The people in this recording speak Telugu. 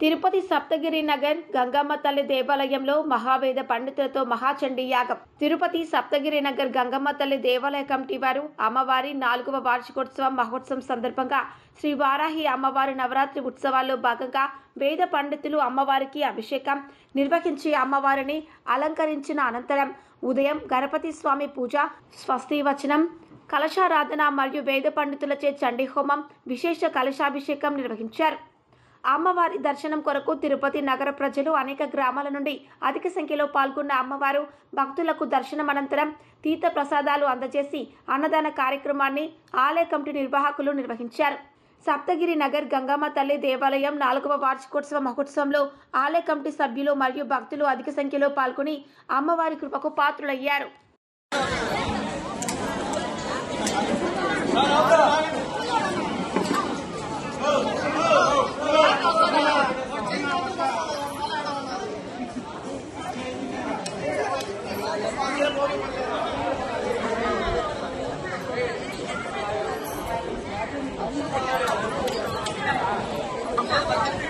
తిరుపతి సప్తగిరి నగర్ గంగమ్మ తల్లి దేవాలయంలో మహావేద పండితులతో మహాచండీ యాగం. తిరుపతి సప్తగిరి నగర్ గంగమ్మ తల్లి దేవాలయ కమిటీ వారు అమ్మవారి 4వ వార్షికోత్సవం మహోత్సవం సందర్భంగా శ్రీ వారాహి అమ్మవారి నవరాత్రి ఉత్సవాల్లో భాగంగా వేద పండితులు అమ్మవారికి అభిషేకం నిర్వహించి అమ్మవారిని అలంకరించిన అనంతరం ఉదయం గణపతి స్వామి పూజ, స్వస్తి వచనం, కలశారాధన మరియు వేద పండితులచే చండీ హోమం, విశేష కలశాభిషేకం నిర్వహించారు. అమ్మవారి దర్శనం కొరకు తిరుపతి నగర ప్రజలు అనేక గ్రామాల నుండి అధిక సంఖ్యలో పాల్గొన్న అమ్మవారు భక్తులకు దర్శనం అనంతరం తీర్థ ప్రసాదాలు అందజేసి అన్నదాన కార్యక్రమాన్ని ఆలయ కమిటీ నిర్వాహకులు నిర్వహించారు. సప్తగిరి నగర్ గంగమ్మ తల్లి దేవాలయం 4వ వార్షికోత్సవ మహోత్సవంలో ఆలయ కమిటీ సభ్యులు మరియు భక్తులు అధిక సంఖ్యలో పాల్గొని అమ్మవారి కృపకు పాత్రులయ్యారు. Thank you.